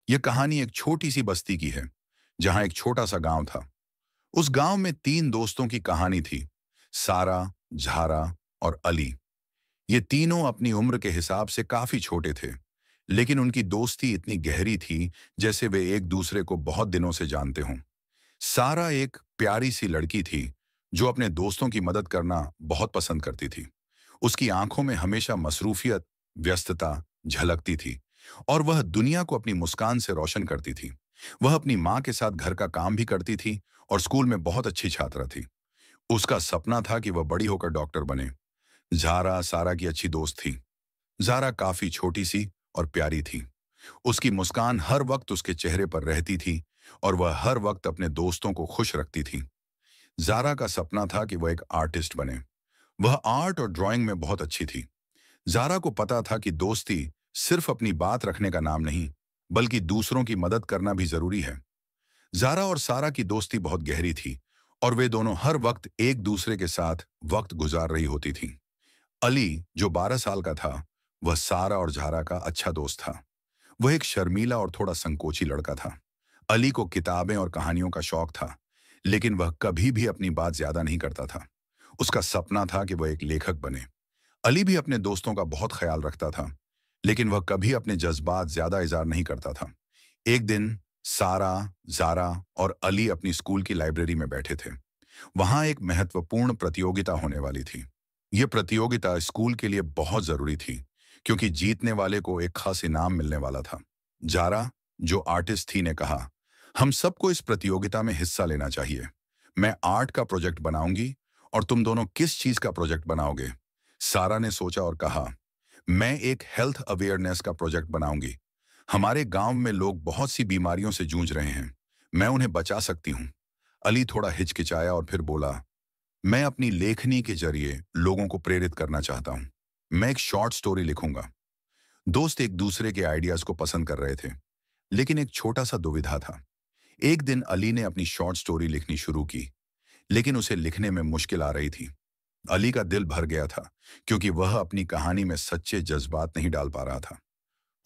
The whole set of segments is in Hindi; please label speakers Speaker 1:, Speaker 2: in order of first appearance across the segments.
Speaker 1: यह कहानी एक छोटी सी बस्ती की है, जहां एक छोटा सा गांव था। उस गांव में तीन दोस्तों की कहानी थी। सारा, झारा और अली। ये तीनों अपनी उम्र के हिसाब से काफी छोटे थे, लेकिन उनकी दोस्ती इतनी गहरी थी जैसे वे एक दूसरे को बहुत दिनों से जानते हों। सारा एक प्यारी सी लड़की थी जो अपने दोस्तों की मदद करना बहुत पसंद करती थी। उसकी आंखों में हमेशा मसरूफियत, व्यस्तता झलकती थी और वह दुनिया को अपनी मुस्कान से रोशन करती थी। वह अपनी माँ के साथ घर का काम भी करती थी और स्कूल में बहुत अच्छी छात्रा थी। उसका सपना था कि वह बड़ी होकर डॉक्टर बने। जारा सारा की अच्छी दोस्त थी। जारा काफी छोटी सी और प्यारी थी। उसकी मुस्कान हर वक्त उसके चेहरे पर रहती थी और वह हर वक्त अपने दोस्तों को खुश रखती थी। जारा का सपना था कि वह एक आर्टिस्ट बने। वह आर्ट और ड्राइंग में बहुत अच्छी थी। जारा को पता था कि दोस्ती सिर्फ अपनी बात रखने का नाम नहीं, बल्कि दूसरों की मदद करना भी जरूरी है। जारा और सारा की दोस्ती बहुत गहरी थी और वे दोनों हर वक्त एक दूसरे के साथ वक्त गुजार रही होती थी। अली, जो 12 साल का था, वह सारा और जारा का अच्छा दोस्त था। वह एक शर्मीला और थोड़ा संकोची लड़का था। अली को किताबें और कहानियों का शौक था, लेकिन वह कभी भी अपनी बात ज्यादा नहीं करता था। उसका सपना था कि वह एक लेखक बने। अली भी अपने दोस्तों का बहुत ख्याल रखता था, लेकिन वह कभी अपने जज्बात ज्यादा इजहार नहीं करता था। एक दिन सारा, जारा और अली अपनी स्कूल की लाइब्रेरी में बैठे थे। वहां एक महत्वपूर्ण प्रतियोगिता होने वाली थी। यह प्रतियोगिता स्कूल के लिए बहुत जरूरी थी, क्योंकि जीतने वाले को एक खास इनाम मिलने वाला था। जारा, जो आर्टिस्ट थी, ने कहा, हम सबको इस प्रतियोगिता में हिस्सा लेना चाहिए। मैं आर्ट का प्रोजेक्ट बनाऊंगी और तुम दोनों किस चीज का प्रोजेक्ट बनाओगे? सारा ने सोचा और कहा, मैं एक हेल्थ अवेयरनेस का प्रोजेक्ट बनाऊंगी। हमारे गांव में लोग बहुत सी बीमारियों से जूझ रहे हैं। मैं उन्हें बचा सकती हूँ। अली थोड़ा हिचकिचाया और फिर बोला, मैं अपनी लेखनी के जरिए लोगों को प्रेरित करना चाहता हूँ। मैं एक शॉर्ट स्टोरी लिखूंगा। दोस्त एक दूसरे के आइडियाज को पसंद कर रहे थे, लेकिन एक छोटा सा दुविधा था। एक दिन अली ने अपनी शॉर्ट स्टोरी लिखनी शुरू की, लेकिन उसे लिखने में मुश्किल आ रही थी। अली का दिल भर गया था, क्योंकि वह अपनी कहानी में सच्चे जज्बात नहीं डाल पा रहा था।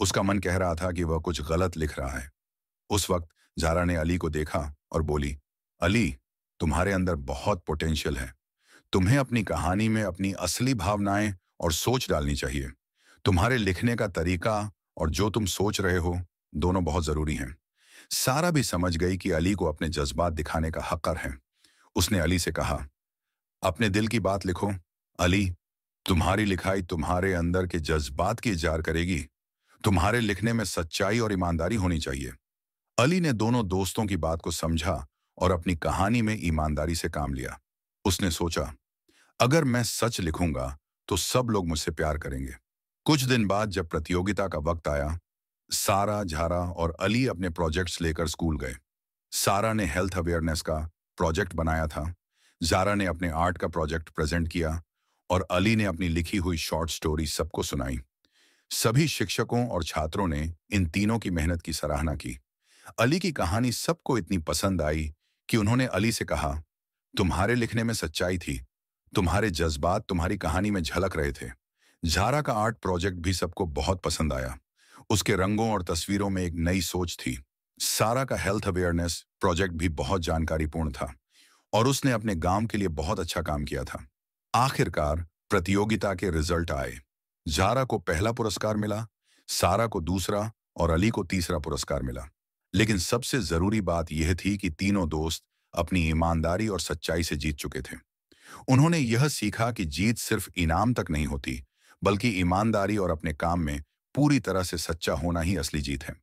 Speaker 1: उसका मन कह रहा था कि वह कुछ गलत लिख रहा है। उस वक्त जारा ने अली को देखा और बोली, अली, तुम्हारे अंदर बहुत पोटेंशियल है। तुम्हें अपनी कहानी में अपनी असली भावनाएं और सोच डालनी चाहिए। तुम्हारे लिखने का तरीका और जो तुम सोच रहे हो, दोनों बहुत जरूरी हैं। सारा भी समझ गई कि अली को अपने जज्बात दिखाने का हक है। उसने अली से कहा, अपने दिल की बात लिखो। अली, तुम्हारी लिखाई तुम्हारे अंदर के जज्बात की इज़हार करेगी। तुम्हारे लिखने में सच्चाई और ईमानदारी होनी चाहिए। अली ने दोनों दोस्तों की बात को समझा और अपनी कहानी में ईमानदारी से काम लिया। उसने सोचा, अगर मैं सच लिखूंगा तो सब लोग मुझसे प्यार करेंगे। कुछ दिन बाद जब प्रतियोगिता का वक्त आया, सारा, झारा और अली अपने प्रोजेक्ट्स लेकर स्कूल गए। सारा ने हेल्थ अवेयरनेस का प्रोजेक्ट बनाया था। जारा ने अपने आर्ट का प्रोजेक्ट प्रेजेंट किया और अली ने अपनी लिखी हुई शॉर्ट स्टोरी सबको सुनाई। सभी शिक्षकों और छात्रों ने इन तीनों की मेहनत की सराहना की। अली की कहानी सबको इतनी पसंद आई कि उन्होंने अली से कहा, तुम्हारे लिखने में सच्चाई थी। तुम्हारे जज्बात तुम्हारी कहानी में झलक रहे थे। झारा का आर्ट प्रोजेक्ट भी सबको बहुत पसंद आया। उसके रंगों और तस्वीरों में एक नई सोच थी। सारा का हेल्थ अवेयरनेस प्रोजेक्ट भी बहुत जानकारीपूर्ण था और उसने अपने गांव के लिए बहुत अच्छा काम किया था। आखिरकार प्रतियोगिता के रिजल्ट आए। जारा को पहला पुरस्कार मिला, सारा को दूसरा और अली को तीसरा पुरस्कार मिला। लेकिन सबसे जरूरी बात यह थी कि तीनों दोस्त अपनी ईमानदारी और सच्चाई से जीत चुके थे। उन्होंने यह सीखा कि जीत सिर्फ इनाम तक नहीं होती, बल्कि ईमानदारी और अपने काम में पूरी तरह से सच्चा होना ही असली जीत है।